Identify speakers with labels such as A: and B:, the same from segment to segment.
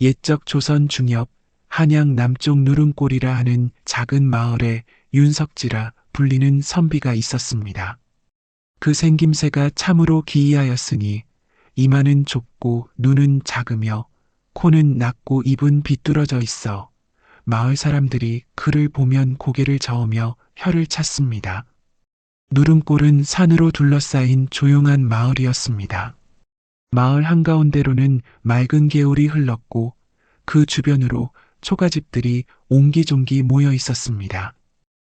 A: 옛적 조선 중엽 한양 남쪽 누름골이라 하는 작은 마을에 윤석지라 불리는 선비가 있었습니다. 그 생김새가 참으로 기이하였으니 이마는 좁고 눈은 작으며 코는 낮고 입은 비뚤어져 있어 마을 사람들이 그를 보면 고개를 저으며 혀를 찼습니다. 누름골은 산으로 둘러싸인 조용한 마을이었습니다. 마을 한가운데로는 맑은 개울이 흘렀고 그 주변으로 초가집들이 옹기종기 모여 있었습니다.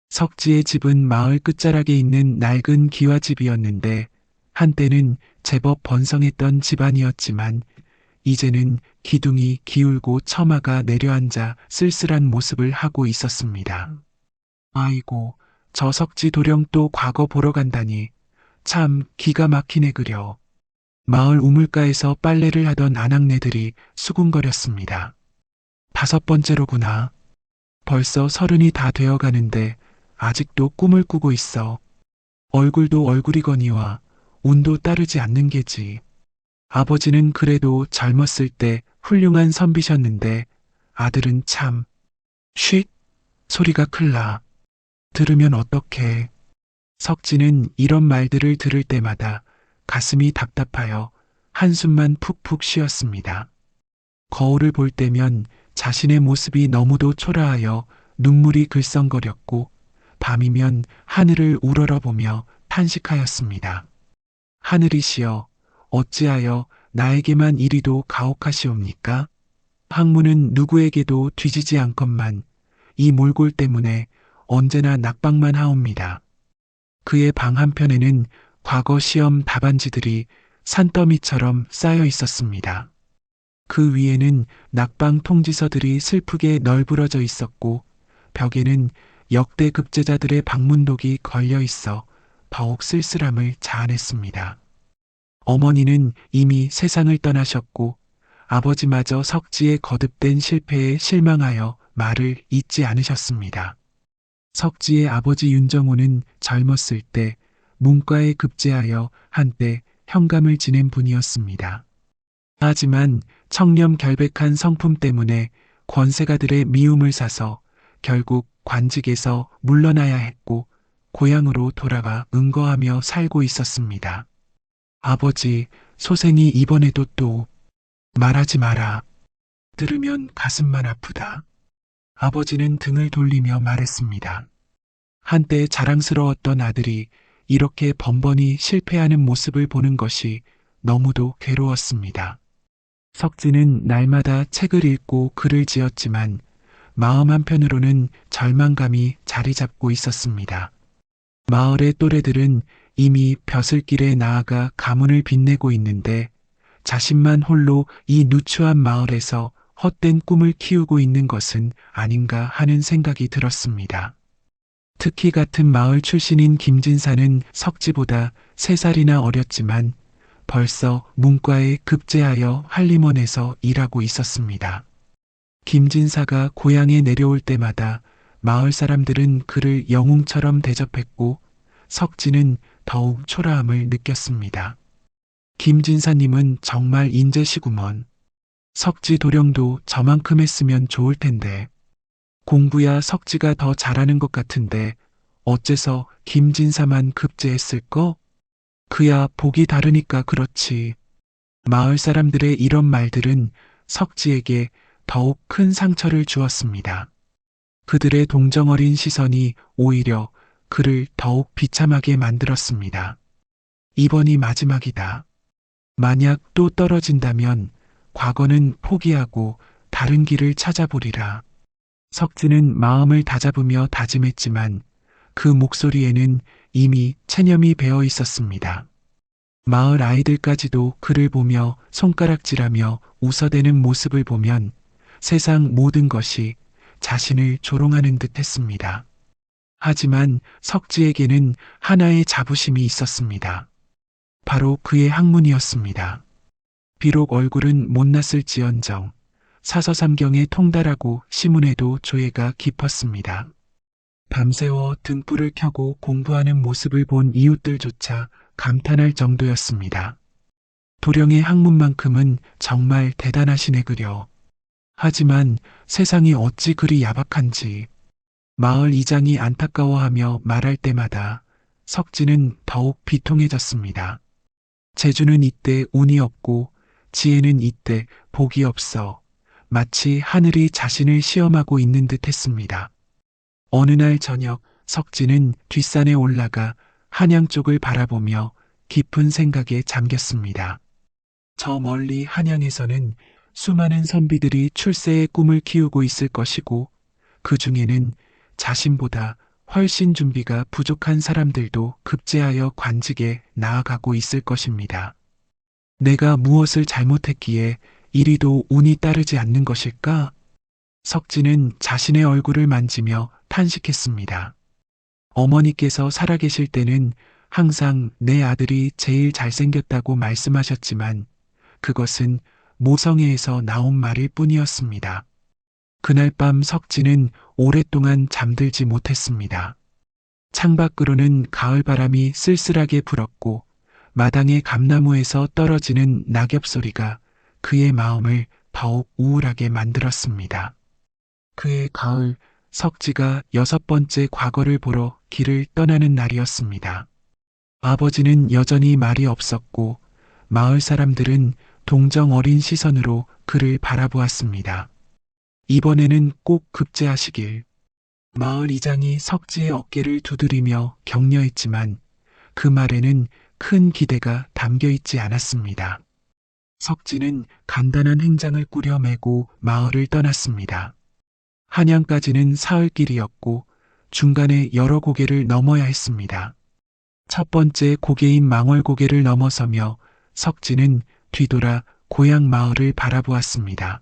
A: 석지의 집은 마을 끝자락에 있는 낡은 기와집이었는데 한때는 제법 번성했던 집안이었지만 이제는 기둥이 기울고 처마가 내려앉아 쓸쓸한 모습을 하고 있었습니다. 아이고, 저 석지 도령 또 과거 보러 간다니 참 기가 막히네 그려. 마을 우물가에서 빨래를 하던 아낙네들이 수군거렸습니다. 5번째로구나. 벌써 30이 다 되어가는데 아직도 꿈을 꾸고 있어. 얼굴도 얼굴이거니와 운도 따르지 않는 게지. 아버지는 그래도 젊었을 때 훌륭한 선비셨는데 아들은 참. 쉿! 소리가 클나. 들으면 어떡해. 석지는 이런 말들을 들을 때마다 가슴이 답답하여 한숨만 푹푹 쉬었습니다. 거울을 볼 때면 자신의 모습이 너무도 초라하여 눈물이 글썽거렸고 밤이면 하늘을 우러러보며 탄식하였습니다. 하늘이시여, 어찌하여 나에게만 이리도 가혹하시옵니까? 학문은 누구에게도 뒤지지 않건만 이 몰골 때문에 언제나 낙방만 하옵니다. 그의 방 한편에는 과거 시험 답안지들이 산더미처럼 쌓여 있었습니다. 그 위에는 낙방 통지서들이 슬프게 널브러져 있었고 벽에는 역대 급제자들의 방문독이 걸려 있어 더욱 쓸쓸함을 자아냈습니다. 어머니는 이미 세상을 떠나셨고 아버지마저 석지의 거듭된 실패에 실망하여 말을 잇지 않으셨습니다. 석지의 아버지 윤정호는 젊었을 때 문과에 급제하여 한때 현감을 지낸 분이었습니다. 하지만 청렴 결백한 성품 때문에 권세가들의 미움을 사서 결국 관직에서 물러나야 했고 고향으로 돌아가 은거하며 살고 있었습니다. 아버지, 소생이 이번에도 또 말하지 마라. 들으면 가슴만 아프다. 아버지는 등을 돌리며 말했습니다. 한때 자랑스러웠던 아들이 이렇게 번번이 실패하는 모습을 보는 것이 너무도 괴로웠습니다. 석지는 날마다 책을 읽고 글을 지었지만 마음 한편으로는 절망감이 자리 잡고 있었습니다. 마을의 또래들은 이미 벼슬길에 나아가 가문을 빛내고 있는데 자신만 홀로 이 누추한 마을에서 헛된 꿈을 키우고 있는 것은 아닌가 하는 생각이 들었습니다. 특히 같은 마을 출신인 김진사는 석지보다 3살이나 어렸지만 벌써 문과에 급제하여 한림원에서 일하고 있었습니다. 김진사가 고향에 내려올 때마다 마을 사람들은 그를 영웅처럼 대접했고 석지는 더욱 초라함을 느꼈습니다. 김진사님은 정말 인재시구먼. 석지 도령도 저만큼 했으면 좋을 텐데. 공부야 석지가 더 잘하는 것 같은데 어째서 김진사만 급제했을까? 그야 복이 다르니까 그렇지. 마을 사람들의 이런 말들은 석지에게 더욱 큰 상처를 주었습니다. 그들의 동정어린 시선이 오히려 그를 더욱 비참하게 만들었습니다. 이번이 마지막이다. 만약 또 떨어진다면 과거는 포기하고 다른 길을 찾아보리라. 석지는 마음을 다잡으며 다짐했지만 그 목소리에는 이미 체념이 배어 있었습니다. 마을 아이들까지도 그를 보며 손가락질하며 웃어대는 모습을 보면 세상 모든 것이 자신을 조롱하는 듯 했습니다. 하지만 석지에게는 하나의 자부심이 있었습니다. 바로 그의 학문이었습니다. 비록 얼굴은 못났을지언정 사서삼경에 통달하고 시문에도 조예가 깊었습니다. 밤새워 등불을 켜고 공부하는 모습을 본 이웃들조차 감탄할 정도였습니다. 도령의 학문만큼은 정말 대단하시네 그려. 하지만 세상이 어찌 그리 야박한지 마을 이장이 안타까워하며 말할 때마다 석진은 더욱 비통해졌습니다. 재주는 이때 운이 없고 지혜는 이때 복이 없어 마치 하늘이 자신을 시험하고 있는 듯 했습니다. 어느 날 저녁 석진은 뒷산에 올라가 한양 쪽을 바라보며 깊은 생각에 잠겼습니다. 저 멀리 한양에서는 수많은 선비들이 출세의 꿈을 키우고 있을 것이고 그 중에는 자신보다 훨씬 준비가 부족한 사람들도 급제하여 관직에 나아가고 있을 것입니다. 내가 무엇을 잘못했기에 이리도 운이 따르지 않는 것일까? 석진은 자신의 얼굴을 만지며 탄식했습니다. 어머니께서 살아계실 때는 항상 내 아들이 제일 잘생겼다고 말씀하셨지만 그것은 모성애에서 나온 말일 뿐이었습니다. 그날 밤 석진은 오랫동안 잠들지 못했습니다. 창밖으로는 가을바람이 쓸쓸하게 불었고 마당의 감나무에서 떨어지는 낙엽 소리가 그의 마음을 더욱 우울하게 만들었습니다. 그해 가을 석지가 6번째 과거를 보러 길을 떠나는 날이었습니다. 아버지는 여전히 말이 없었고 마을 사람들은 동정 어린 시선으로 그를 바라보았습니다. 이번에는 꼭 급제하시길. 마을 이장이 석지의 어깨를 두드리며 격려했지만 그 말에는 큰 기대가 담겨 있지 않았습니다. 석지는 간단한 행장을 꾸려 메고 마을을 떠났습니다. 한양까지는 사흘길이었고 중간에 여러 고개를 넘어야 했습니다. 첫 번째 고개인 망월고개를 넘어서며 석진은 뒤돌아 고향 마을을 바라보았습니다.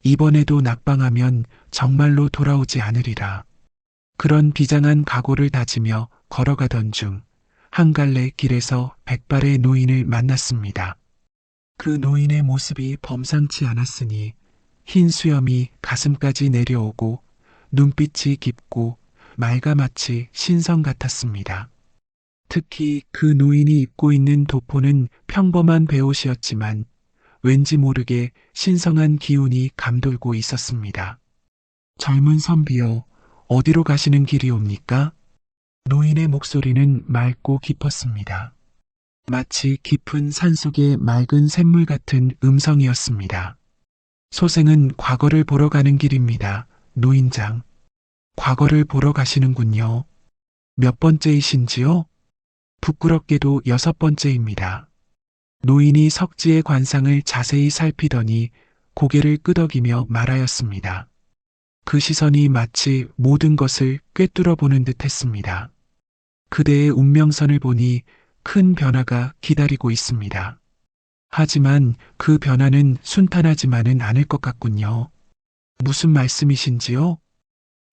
A: 이번에도 낙방하면 정말로 돌아오지 않으리라. 그런 비장한 각오를 다지며 걸어가던 중 한 갈래 길에서 백발의 노인을 만났습니다. 그 노인의 모습이 범상치 않았으니 흰 수염이 가슴까지 내려오고 눈빛이 깊고 말가마치 신성 같았습니다. 특히 그 노인이 입고 있는 도포는 평범한 베옷이었지만 왠지 모르게 신성한 기운이 감돌고 있었습니다. 젊은 선비여, 어디로 가시는 길이옵니까? 노인의 목소리는 맑고 깊었습니다. 마치 깊은 산속의 맑은 샘물 같은 음성이었습니다. 소생은 과거를 보러 가는 길입니다. 노인장. 과거를 보러 가시는군요. 몇 번째이신지요? 부끄럽게도 6번째입니다. 노인이 석지의 관상을 자세히 살피더니 고개를 끄덕이며 말하였습니다. 그 시선이 마치 모든 것을 꿰뚫어 보는 듯 했습니다. 그대의 운명선을 보니 큰 변화가 기다리고 있습니다. 하지만 그 변화는 순탄하지만은 않을 것 같군요. 무슨 말씀이신지요?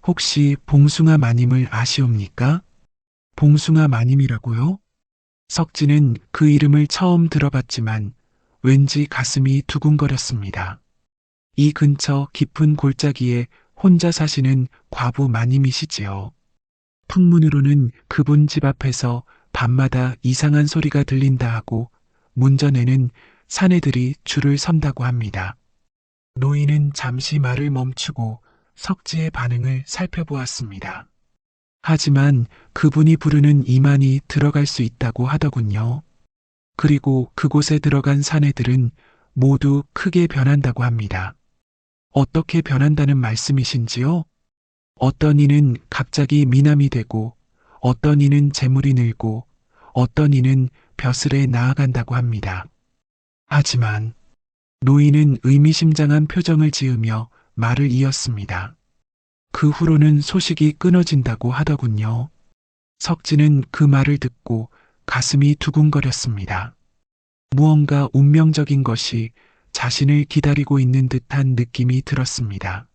A: 혹시 봉숭아 마님을 아시옵니까? 봉숭아 마님이라고요? 석진은 그 이름을 처음 들어봤지만 왠지 가슴이 두근거렸습니다. 이 근처 깊은 골짜기에 혼자 사시는 과부 마님이시지요. 풍문으로는 그분 집 앞에서 밤마다 이상한 소리가 들린다 하고 문전에는 사내들이 줄을 선다고 합니다. 노인은 잠시 말을 멈추고 석지의 반응을 살펴보았습니다. 하지만 그분이 부르는 이만이 들어갈 수 있다고 하더군요. 그리고 그곳에 들어간 사내들은 모두 크게 변한다고 합니다. 어떻게 변한다는 말씀이신지요? 어떤 이는 갑자기 미남이 되고 어떤 이는 재물이 늘고 어떤 이는 벼슬에 나아간다고 합니다. 하지만 노인은 의미심장한 표정을 지으며 말을 이었습니다. 그 후로는 소식이 끊어진다고 하더군요. 석진은 그 말을 듣고 가슴이 두근거렸습니다. 무언가 운명적인 것이 자신을 기다리고 있는 듯한 느낌이 들었습니다.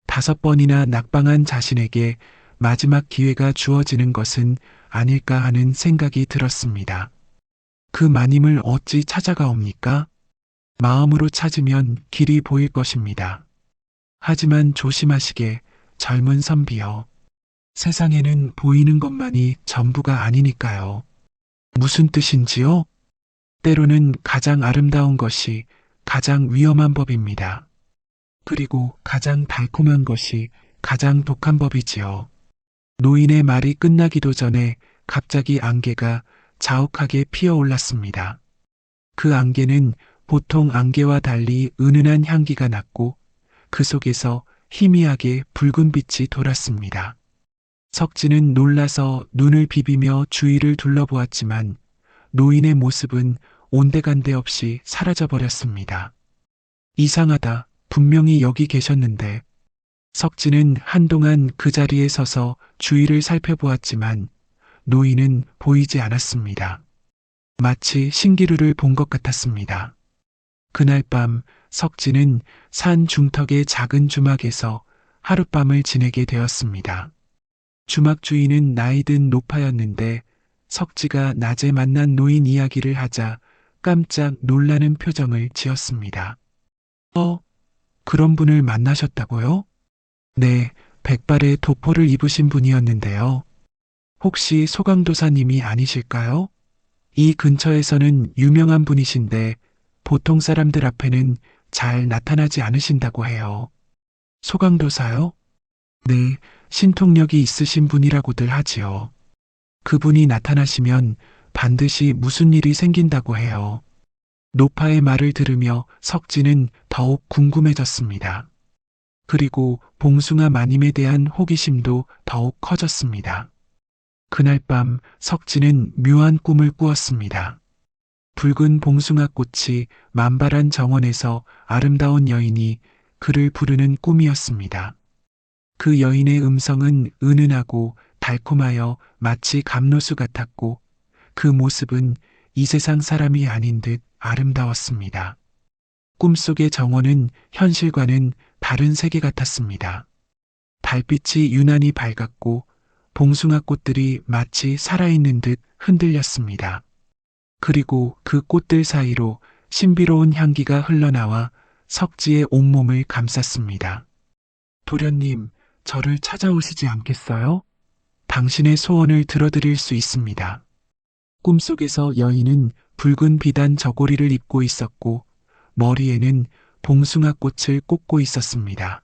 A: 5번이나 낙방한 자신에게 마지막 기회가 주어지는 것은 아닐까 하는 생각이 들었습니다. 그 마님을 어찌 찾아가옵니까? 마음으로 찾으면 길이 보일 것입니다. 하지만 조심하시게 젊은 선비여. 세상에는 보이는 것만이 전부가 아니니까요. 무슨 뜻인지요? 때로는 가장 아름다운 것이 가장 위험한 법입니다. 그리고 가장 달콤한 것이 가장 독한 법이지요. 노인의 말이 끝나기도 전에 갑자기 안개가 자욱하게 피어올랐습니다. 그 안개는 보통 안개와 달리 은은한 향기가 났고 그 속에서 희미하게 붉은 빛이 돌았습니다. 석진은 놀라서 눈을 비비며 주위를 둘러보았지만 노인의 모습은 온데간데 없이 사라져버렸습니다. 이상하다. 분명히 여기 계셨는데. 석진은 한동안 그 자리에 서서 주위를 살펴보았지만 노인은 보이지 않았습니다. 마치 신기루를 본 것 같았습니다. 그날 밤 석진은 산 중턱의 작은 주막에서 하룻밤을 지내게 되었습니다. 주막 주인은 나이든 노파였는데 석지가 낮에 만난 노인 이야기를 하자 깜짝 놀라는 표정을 지었습니다. 그런 분을 만나셨다고요? 네, 백발의 도포를 입으신 분이었는데요. 혹시 소강도사님이 아니실까요? 이 근처에서는 유명한 분이신데 보통 사람들 앞에는 잘 나타나지 않으신다고 해요. 소강도사요? 네, 신통력이 있으신 분이라고들 하지요. 그분이 나타나시면 반드시 무슨 일이 생긴다고 해요. 노파의 말을 들으며 석진은 더욱 궁금해졌습니다. 그리고 봉숭아 마님에 대한 호기심도 더욱 커졌습니다. 그날 밤 석진은 묘한 꿈을 꾸었습니다. 붉은 봉숭아 꽃이 만발한 정원에서 아름다운 여인이 그를 부르는 꿈이었습니다. 그 여인의 음성은 은은하고 달콤하여 마치 감로수 같았고 그 모습은 이 세상 사람이 아닌 듯 아름다웠습니다. 꿈속의 정원은 현실과는 다른 세계 같았습니다. 달빛이 유난히 밝았고 봉숭아 꽃들이 마치 살아있는 듯 흔들렸습니다. 그리고 그 꽃들 사이로 신비로운 향기가 흘러나와 석지의 온몸을 감쌌습니다. 도련님, 저를 찾아오시지 않겠어요? 당신의 소원을 들어드릴 수 있습니다. 꿈속에서 여인은 붉은 비단 저고리를 입고 있었고 머리에는 봉숭아 꽃을 꽂고 있었습니다.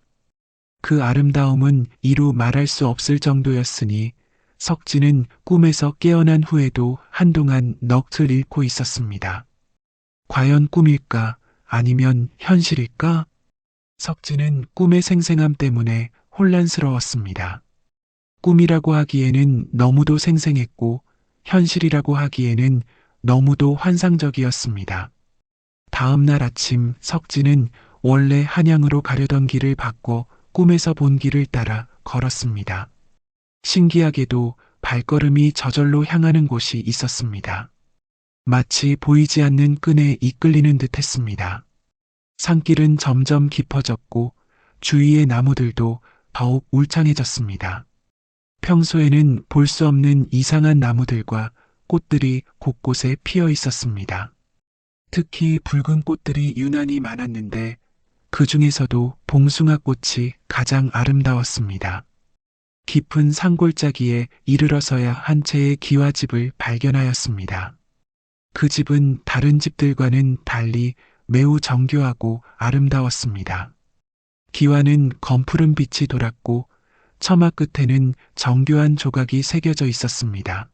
A: 그 아름다움은 이루 말할 수 없을 정도였으니 석진은 꿈에서 깨어난 후에도 한동안 넋을 잃고 있었습니다. 과연 꿈일까? 아니면 현실일까? 석진은 꿈의 생생함 때문에 혼란스러웠습니다. 꿈이라고 하기에는 너무도 생생했고 현실이라고 하기에는 너무도 환상적이었습니다. 다음 날 아침 석진은 원래 한양으로 가려던 길을 바꿔 꿈에서 본 길을 따라 걸었습니다. 신기하게도 발걸음이 저절로 향하는 곳이 있었습니다. 마치 보이지 않는 끈에 이끌리는 듯 했습니다. 산길은 점점 깊어졌고 주위의 나무들도 더욱 울창해졌습니다. 평소에는 볼 수 없는 이상한 나무들과 꽃들이 곳곳에 피어 있었습니다. 특히 붉은 꽃들이 유난히 많았는데 그 중에서도 봉숭아 꽃이 가장 아름다웠습니다. 깊은 산골짜기에 이르러서야 한 채의 기와집을 발견하였습니다. 그 집은 다른 집들과는 달리 매우 정교하고 아름다웠습니다. 기와는 검푸른 빛이 돌았고 처마 끝에는 정교한 조각이 새겨져 있었습니다.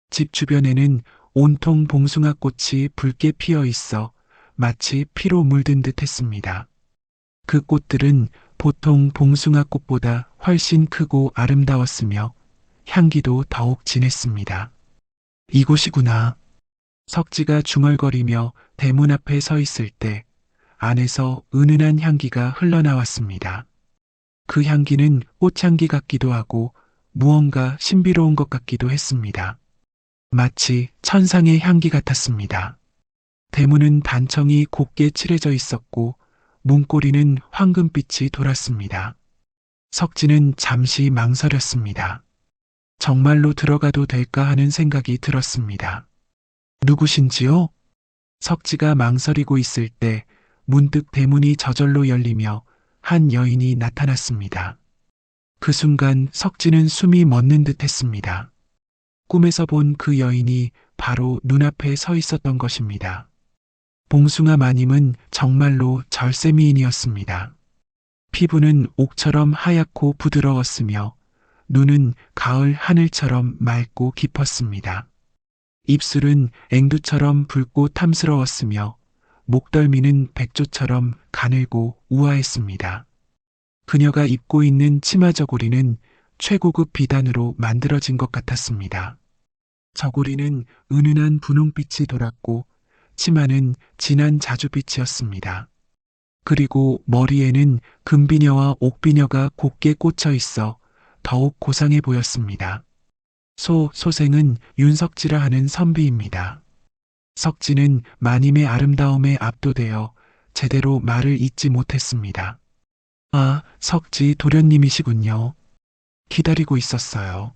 A: 집 주변에는 온통 봉숭아 꽃이 붉게 피어 있어 마치 피로 물든 듯 했습니다. 그 꽃들은 보통 봉숭아 꽃보다 훨씬 크고 아름다웠으며 향기도 더욱 진했습니다. 이곳이구나. 석지가 중얼거리며 대문 앞에 서 있을 때 안에서 은은한 향기가 흘러나왔습니다. 그 향기는 꽃향기 같기도 하고 무언가 신비로운 것 같기도 했습니다. 마치 천상의 향기 같았습니다. 대문은 단청이 곱게 칠해져 있었고 문고리는 황금빛이 돌았습니다. 석진은 잠시 망설였습니다. 정말로 들어가도 될까 하는 생각이 들었습니다. 누구신지요? 석지가 망설이고 있을 때 문득 대문이 저절로 열리며 한 여인이 나타났습니다. 그 순간 석진은 숨이 멎는 듯 했습니다. 꿈에서 본 그 여인이 바로 눈앞에 서 있었던 것입니다. 봉숭아 마님은 정말로 절세미인이었습니다. 피부는 옥처럼 하얗고 부드러웠으며 눈은 가을 하늘처럼 맑고 깊었습니다. 입술은 앵두처럼 붉고 탐스러웠으며 목덜미는 백조처럼 가늘고 우아했습니다. 그녀가 입고 있는 치마 저고리는 최고급 비단으로 만들어진 것 같았습니다. 저고리는 은은한 분홍빛이 돌았고 치마는 진한 자주빛이었습니다. 그리고 머리에는 금비녀와 옥비녀가 곱게 꽂혀 있어 더욱 고상해 보였습니다. 소생은 윤석지라 하는 선비입니다. 석지는 마님의 아름다움에 압도되어 제대로 말을 잇지 못했습니다. 아, 석지 도련님이시군요. 기다리고 있었어요.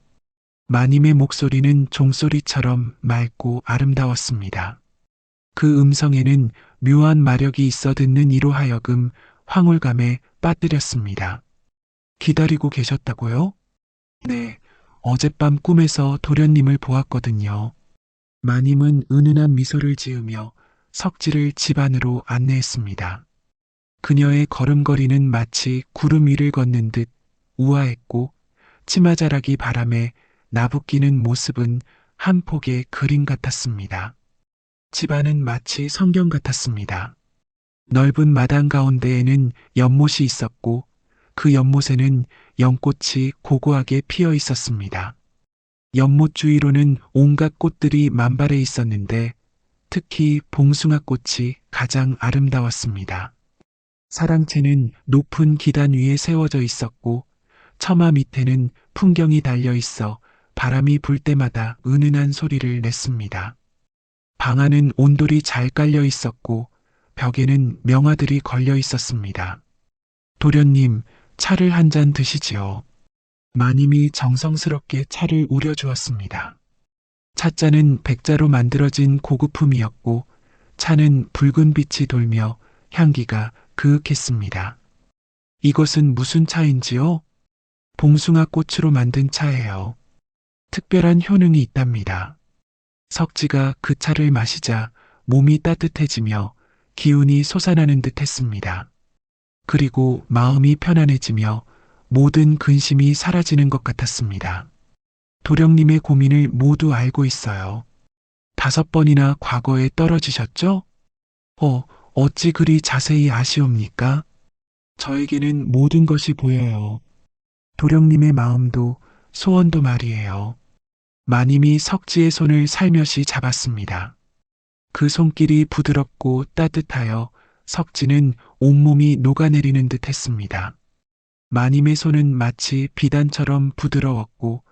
A: 마님의 목소리는 종소리처럼 맑고 아름다웠습니다. 그 음성에는 묘한 마력이 있어 듣는 이로 하여금 황홀감에 빠뜨렸습니다. 기다리고 계셨다고요? 네, 어젯밤 꿈에서 도련님을 보았거든요. 마님은 은은한 미소를 지으며 석지를 집 안으로 안내했습니다. 그녀의 걸음걸이는 마치 구름 위를 걷는 듯 우아했고 치마자락이 바람에 나부끼는 모습은 한 폭의 그림 같았습니다. 집안은 마치 성경 같았습니다. 넓은 마당 가운데에는 연못이 있었고 그 연못에는 연꽃이 고고하게 피어 있었습니다. 연못 주위로는 온갖 꽃들이 만발해 있었는데 특히 봉숭아꽃이 가장 아름다웠습니다. 사랑채는 높은 기단 위에 세워져 있었고 처마 밑에는 풍경이 달려 있어 바람이 불 때마다 은은한 소리를 냈습니다. 방 안은 온돌이 잘 깔려 있었고 벽에는 명화들이 걸려 있었습니다. 도련님, 차를 한 잔 드시지요. 마님이 정성스럽게 차를 우려주었습니다. 찻잔은 백자로 만들어진 고급품이었고 차는 붉은 빛이 돌며 향기가 그윽했습니다. 이것은 무슨 차인지요? 봉숭아 꽃으로 만든 차예요. 특별한 효능이 있답니다. 석지가 그 차를 마시자 몸이 따뜻해지며 기운이 솟아나는 듯 했습니다. 그리고 마음이 편안해지며 모든 근심이 사라지는 것 같았습니다. 도령님의 고민을 모두 알고 있어요. 5번이나 과거에 떨어지셨죠? 어찌 그리 자세히 아시옵니까? 저에게는 모든 것이 보여요. 도령님의 마음도 소원도 말이에요. 마님이 석지의 손을 살며시 잡았습니다. 그 손길이 부드럽고 따뜻하여 석지는 온몸이 녹아내리는 듯 했습니다. 마님의 손은 마치 비단처럼 부드러웠고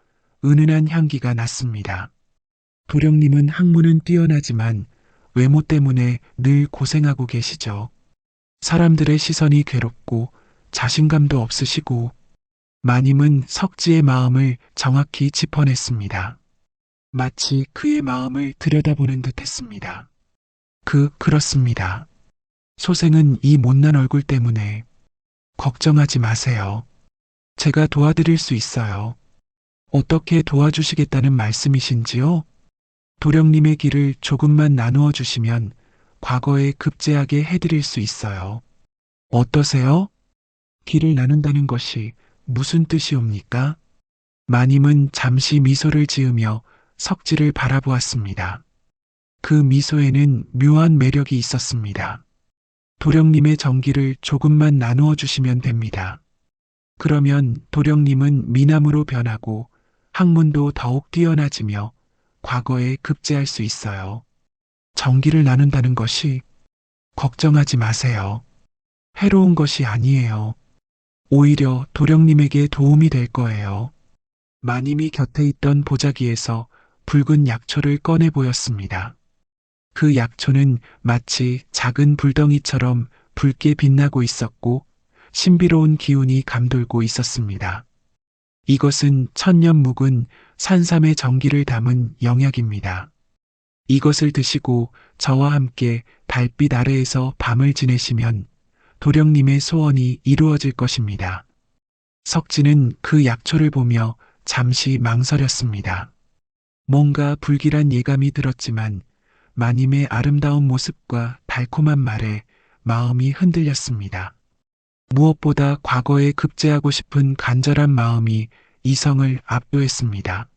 A: 은은한 향기가 났습니다. 도령님은 학문은 뛰어나지만 외모 때문에 늘 고생하고 계시죠. 사람들의 시선이 괴롭고 자신감도 없으시고 마님은 석지의 마음을 정확히 짚어냈습니다. 마치 그의 마음을 들여다보는 듯 했습니다. 그렇습니다. 소생은 이 못난 얼굴 때문에 걱정하지 마세요. 제가 도와드릴 수 있어요. 어떻게 도와주시겠다는 말씀이신지요? 도령님의 길을 조금만 나누어 주시면 과거에 급제하게 해드릴 수 있어요. 어떠세요? 길을 나눈다는 것이 무슨 뜻이옵니까? 마님은 잠시 미소를 지으며 석지를 바라보았습니다. 그 미소에는 묘한 매력이 있었습니다. 도령님의 정기를 조금만 나누어 주시면 됩니다. 그러면 도령님은 미남으로 변하고 학문도 더욱 뛰어나지며 과거에 급제할 수 있어요. 정기를 나눈다는 것이 걱정하지 마세요. 해로운 것이 아니에요. 오히려 도령님에게 도움이 될 거예요. 마님이 곁에 있던 보자기에서 붉은 약초를 꺼내 보였습니다. 그 약초는 마치 작은 불덩이처럼 붉게 빛나고 있었고 신비로운 기운이 감돌고 있었습니다. 이것은 천년 묵은 산삼의 정기를 담은 영약입니다. 이것을 드시고 저와 함께 달빛 아래에서 밤을 지내시면 도령님의 소원이 이루어질 것입니다. 석지는 그 약초를 보며 잠시 망설였습니다. 뭔가 불길한 예감이 들었지만 마님의 아름다운 모습과 달콤한 말에 마음이 흔들렸습니다. 무엇보다 과거에 급제하고 싶은 간절한 마음이 이성을 압도했습니다.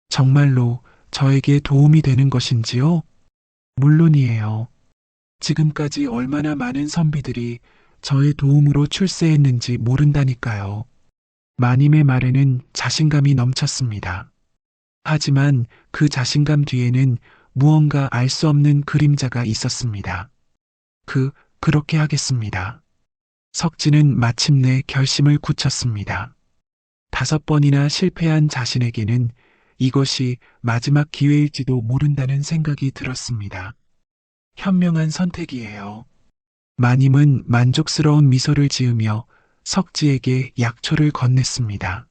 A: 정말로 저에게 도움이 되는 것인지요? 물론이에요. 지금까지 얼마나 많은 선비들이 저의 도움으로 출세했는지 모른다니까요. 마님의 말에는 자신감이 넘쳤습니다. 하지만 그 자신감 뒤에는 무언가 알 수 없는 그림자가 있었습니다. 그렇게 하겠습니다. 석진은 마침내 결심을 굳혔습니다. 5번이나 실패한 자신에게는 이것이 마지막 기회일지도 모른다는 생각이 들었습니다. 현명한 선택이에요. 마님은 만족스러운 미소를 지으며 석지에게 약초를 건넸습니다.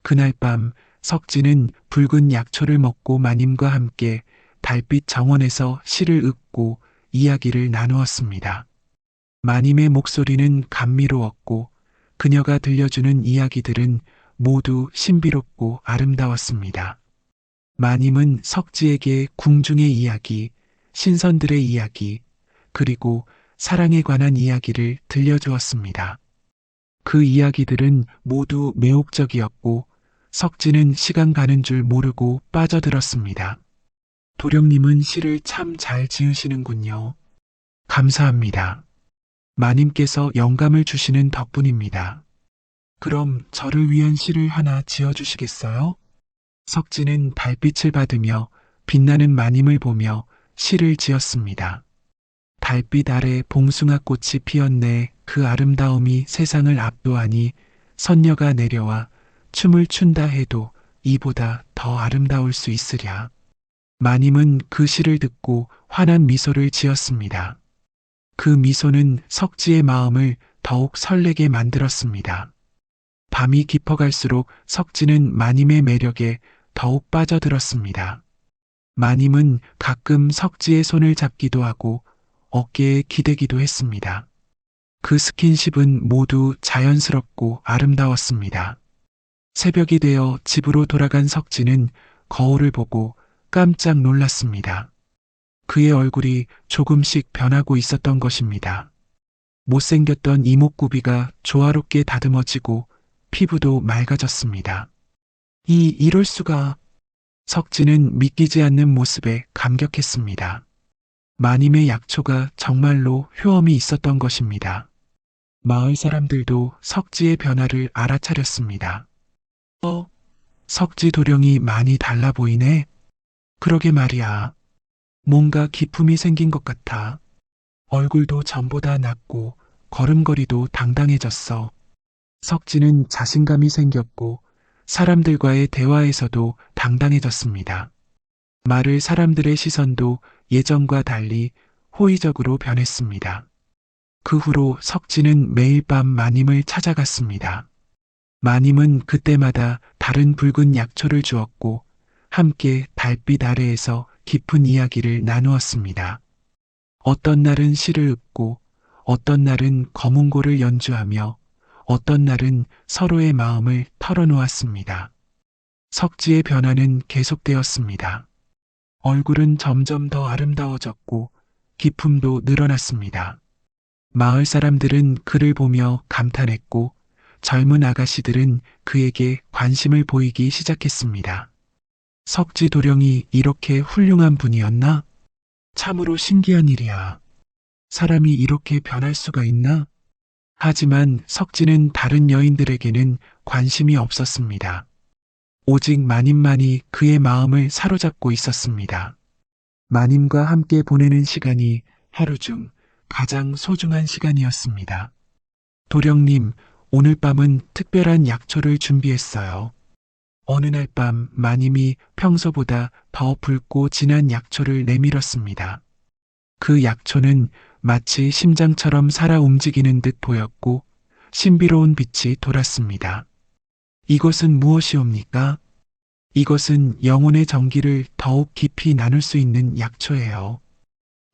A: 그날 밤 석지는 붉은 약초를 먹고 마님과 함께 달빛 정원에서 시를 읊고 이야기를 나누었습니다. 마님의 목소리는 감미로웠고 그녀가 들려주는 이야기들은 모두 신비롭고 아름다웠습니다. 마님은 석지에게 궁중의 이야기, 신선들의 이야기, 그리고 사랑에 관한 이야기를 들려주었습니다. 그 이야기들은 모두 매혹적이었고 석지는 시간 가는 줄 모르고 빠져들었습니다. 도령님은 시를 참 잘 지으시는군요. 감사합니다. 마님께서 영감을 주시는 덕분입니다. 그럼 저를 위한 시를 하나 지어주시겠어요? 석지는 달빛을 받으며 빛나는 마님을 보며 시를 지었습니다. 달빛 아래 봉숭아 꽃이 피었네. 그 아름다움이 세상을 압도하니 선녀가 내려와 춤을 춘다 해도 이보다 더 아름다울 수 있으랴. 마님은 그 시를 듣고 환한 미소를 지었습니다. 그 미소는 석지의 마음을 더욱 설레게 만들었습니다. 밤이 깊어갈수록 석지는 마님의 매력에 더욱 빠져들었습니다. 마님은 가끔 석지의 손을 잡기도 하고 어깨에 기대기도 했습니다. 그 스킨십은 모두 자연스럽고 아름다웠습니다. 새벽이 되어 집으로 돌아간 석지는 거울을 보고 깜짝 놀랐습니다. 그의 얼굴이 조금씩 변하고 있었던 것입니다. 못생겼던 이목구비가 조화롭게 다듬어지고 피부도 맑아졌습니다. 이럴 수가. 석지는 믿기지 않는 모습에 감격했습니다. 마님의 약초가 정말로 효험이 있었던 것입니다. 마을 사람들도 석지의 변화를 알아차렸습니다. 석지 도령이 많이 달라 보이네. 그러게 말이야. 뭔가 기품이 생긴 것 같아. 얼굴도 전보다 낫고 걸음걸이도 당당해졌어. 석지는 자신감이 생겼고 사람들과의 대화에서도 당당해졌습니다. 마을 사람들의 시선도 예전과 달리 호의적으로 변했습니다. 그 후로 석지는 매일 밤 마님을 찾아갔습니다. 마님은 그때마다 다른 붉은 약초를 주었고 함께 달빛 아래에서 깊은 이야기를 나누었습니다. 어떤 날은 시를 읊고 어떤 날은 거문고를 연주하며 어떤 날은 서로의 마음을 털어놓았습니다. 석지의 변화는 계속되었습니다. 얼굴은 점점 더 아름다워졌고 기품도 늘어났습니다. 마을 사람들은 그를 보며 감탄했고 젊은 아가씨들은 그에게 관심을 보이기 시작했습니다. 석지 도령이 이렇게 훌륭한 분이었나? 참으로 신기한 일이야. 사람이 이렇게 변할 수가 있나? 하지만 석지는 다른 여인들에게는 관심이 없었습니다. 오직 마님만이 그의 마음을 사로잡고 있었습니다. 마님과 함께 보내는 시간이 하루 중 가장 소중한 시간이었습니다. 도령님, 오늘 밤은 특별한 약초를 준비했어요. 어느 날 밤 마님이 평소보다 더 붉고 진한 약초를 내밀었습니다. 그 약초는 마치 심장처럼 살아 움직이는 듯 보였고 신비로운 빛이 돌았습니다. 이것은 무엇이옵니까? 이것은 영혼의 정기를 더욱 깊이 나눌 수 있는 약초예요.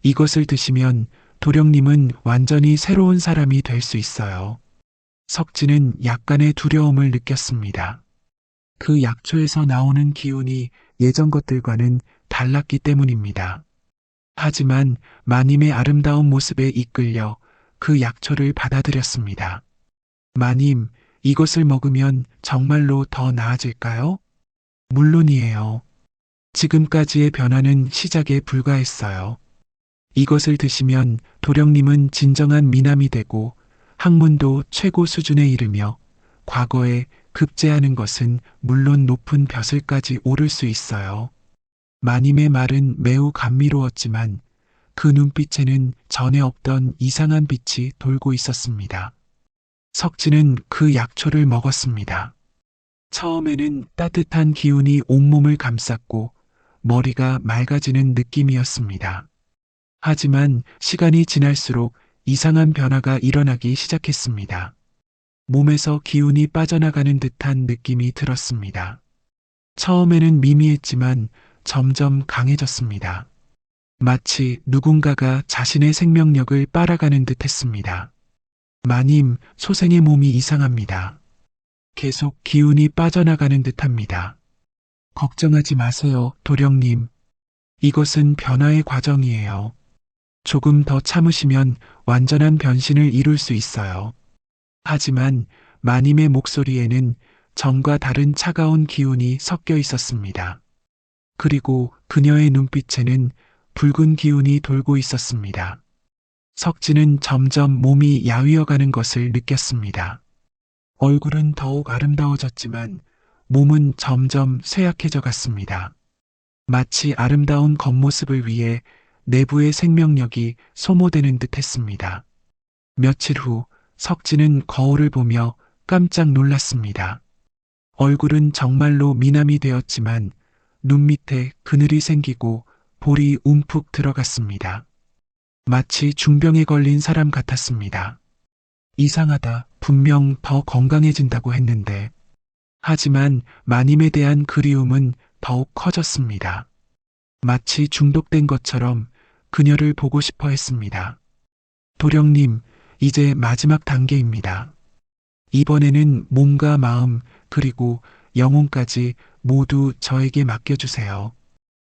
A: 이것을 드시면 도령님은 완전히 새로운 사람이 될 수 있어요. 석지는 약간의 두려움을 느꼈습니다. 그 약초에서 나오는 기운이 예전 것들과는 달랐기 때문입니다. 하지만 마님의 아름다운 모습에 이끌려 그 약초를 받아들였습니다. 마님, 이것을 먹으면 정말로 더 나아질까요? 물론이에요. 지금까지의 변화는 시작에 불과했어요. 이것을 드시면 도령님은 진정한 미남이 되고 학문도 최고 수준에 이르며 과거에 급제하는 것은 물론 높은 벼슬까지 오를 수 있어요. 마님의 말은 매우 감미로웠지만 그 눈빛에는 전에 없던 이상한 빛이 돌고 있었습니다. 석진은 그 약초를 먹었습니다. 처음에는 따뜻한 기운이 온몸을 감쌌고 머리가 맑아지는 느낌이었습니다. 하지만 시간이 지날수록 이상한 변화가 일어나기 시작했습니다. 몸에서 기운이 빠져나가는 듯한 느낌이 들었습니다. 처음에는 미미했지만 점점 강해졌습니다. 마치 누군가가 자신의 생명력을 빨아가는 듯 했습니다. 마님, 소생의 몸이 이상합니다. 계속 기운이 빠져나가는 듯 합니다. 걱정하지 마세요, 도령님. 이것은 변화의 과정이에요. 조금 더 참으시면 완전한 변신을 이룰 수 있어요. 하지만 마님의 목소리에는 전과 다른 차가운 기운이 섞여 있었습니다. 그리고 그녀의 눈빛에는 붉은 기운이 돌고 있었습니다. 석진은 점점 몸이 야위어가는 것을 느꼈습니다. 얼굴은 더욱 아름다워졌지만 몸은 점점 쇠약해져 갔습니다. 마치 아름다운 겉모습을 위해 내부의 생명력이 소모되는 듯 했습니다. 며칠 후 석진은 거울을 보며 깜짝 놀랐습니다. 얼굴은 정말로 미남이 되었지만 눈 밑에 그늘이 생기고 볼이 움푹 들어갔습니다. 마치 중병에 걸린 사람 같았습니다. 이상하다. 분명 더 건강해진다고 했는데. 하지만 마님에 대한 그리움은 더욱 커졌습니다. 마치 중독된 것처럼 그녀를 보고 싶어 했습니다. 도령님, 이제 마지막 단계입니다. 이번에는 몸과 마음 그리고 영혼까지 모두 저에게 맡겨주세요.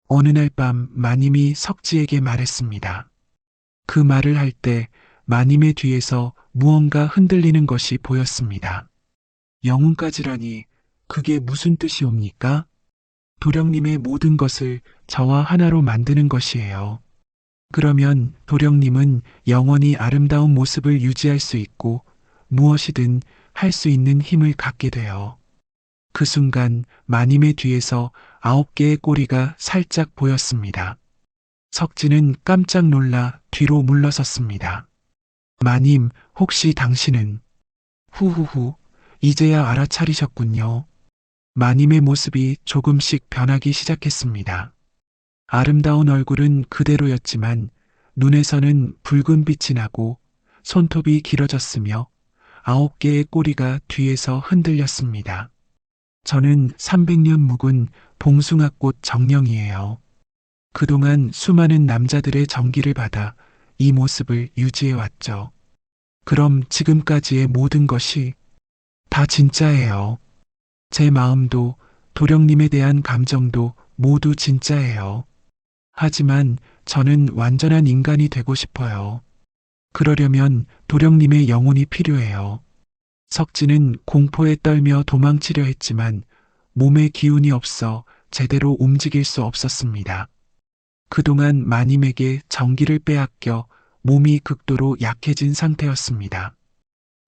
A: 어느 날 밤 마님이 석지에게 말했습니다. 그 말을 할 때 마님의 뒤에서 무언가 흔들리는 것이 보였습니다. 영혼까지라니 그게 무슨 뜻이옵니까? 도령님의 모든 것을 저와 하나로 만드는 것이에요. 그러면 도령님은 영원히 아름다운 모습을 유지할 수 있고 무엇이든 할 수 있는 힘을 갖게 돼요. 그 순간 마님의 뒤에서 9개의 꼬리가 살짝 보였습니다. 석진은 깜짝 놀라 뒤로 물러섰습니다. 마님, 혹시 당신은? 후후후, 이제야 알아차리셨군요. 마님의 모습이 조금씩 변하기 시작했습니다. 아름다운 얼굴은 그대로였지만 눈에서는 붉은 빛이 나고 손톱이 길어졌으며 9개의 꼬리가 뒤에서 흔들렸습니다. 저는 300년 묵은 봉숭아꽃 정령이에요. 그동안 수많은 남자들의 정기를 받아 이 모습을 유지해왔죠. 그럼 지금까지의 모든 것이 다 진짜예요. 제 마음도 도령님에 대한 감정도 모두 진짜예요. 하지만 저는 완전한 인간이 되고 싶어요. 그러려면 도령님의 영혼이 필요해요. 석진은 공포에 떨며 도망치려 했지만 몸에 기운이 없어 제대로 움직일 수 없었습니다. 그동안 마님에게 정기를 빼앗겨 몸이 극도로 약해진 상태였습니다.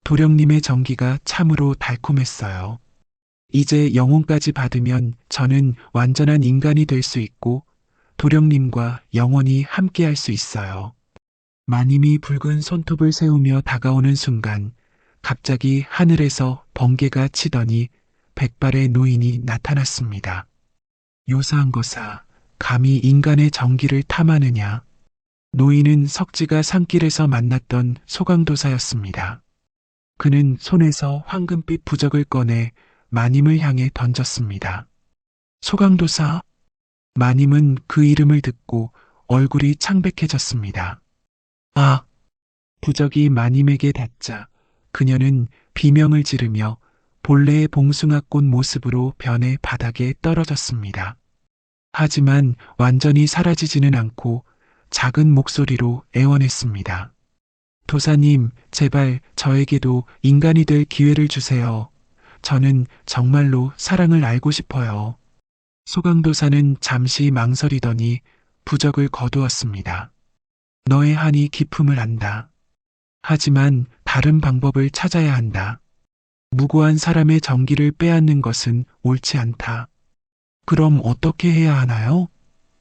A: 도령님의 정기가 참으로 달콤했어요. 이제 영혼까지 받으면 저는 완전한 인간이 될 수 있고 도령님과 영원히 함께할 수 있어요. 마님이 붉은 손톱을 세우며 다가오는 순간 갑자기 하늘에서 번개가 치더니 백발의 노인이 나타났습니다. 요사한거사, 감히 인간의 정기를 탐하느냐. 노인은 석지가 산길에서 만났던 소강도사였습니다. 그는 손에서 황금빛 부적을 꺼내 마님을 향해 던졌습니다. 소강도사. 마님은 그 이름을 듣고 얼굴이 창백해졌습니다. 아! 부적이 마님에게 닿자 그녀는 비명을 지르며 본래의 봉숭아꽃 모습으로 변해 바닥에 떨어졌습니다. 하지만 완전히 사라지지는 않고 작은 목소리로 애원했습니다. 도사님, 제발 저에게도 인간이 될 기회를 주세요. 저는 정말로 사랑을 알고 싶어요. 소강도사는 잠시 망설이더니 부적을 거두었습니다. 너의 한이 깊음을 안다. 하지만 다른 방법을 찾아야 한다. 무고한 사람의 정기를 빼앗는 것은 옳지 않다. 그럼 어떻게 해야 하나요?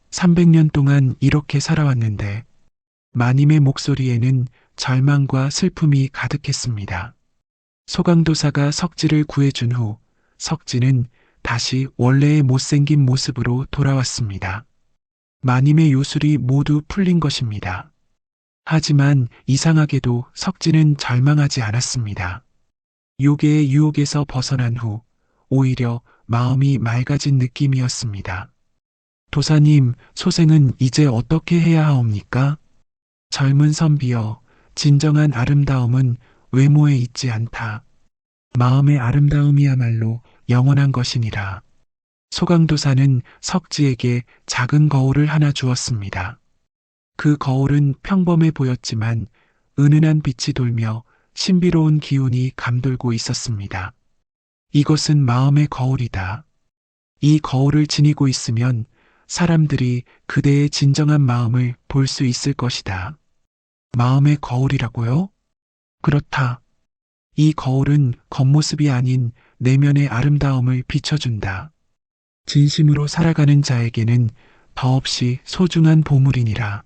A: 300년 동안 이렇게 살아왔는데 마님의 목소리에는 절망과 슬픔이 가득했습니다. 소강도사가 석지를 구해준 후 석지는 다시 원래의 못생긴 모습으로 돌아왔습니다. 마님의 요술이 모두 풀린 것입니다. 하지만 이상하게도 석지는 절망하지 않았습니다. 요괴의 유혹에서 벗어난 후 오히려 마음이 맑아진 느낌이었습니다. 도사님, 소생은 이제 어떻게 해야 하옵니까? 젊은 선비여, 진정한 아름다움은 외모에 있지 않다. 마음의 아름다움이야말로 영원한 것이니라. 소강도사는 석지에게 작은 거울을 하나 주었습니다. 그 거울은 평범해 보였지만 은은한 빛이 돌며 신비로운 기운이 감돌고 있었습니다. 이것은 마음의 거울이다. 이 거울을 지니고 있으면 사람들이 그대의 진정한 마음을 볼 수 있을 것이다. 마음의 거울이라고요? 그렇다. 이 거울은 겉모습이 아닌 내면의 아름다움을 비춰준다. 진심으로 살아가는 자에게는 더없이 소중한 보물이니라.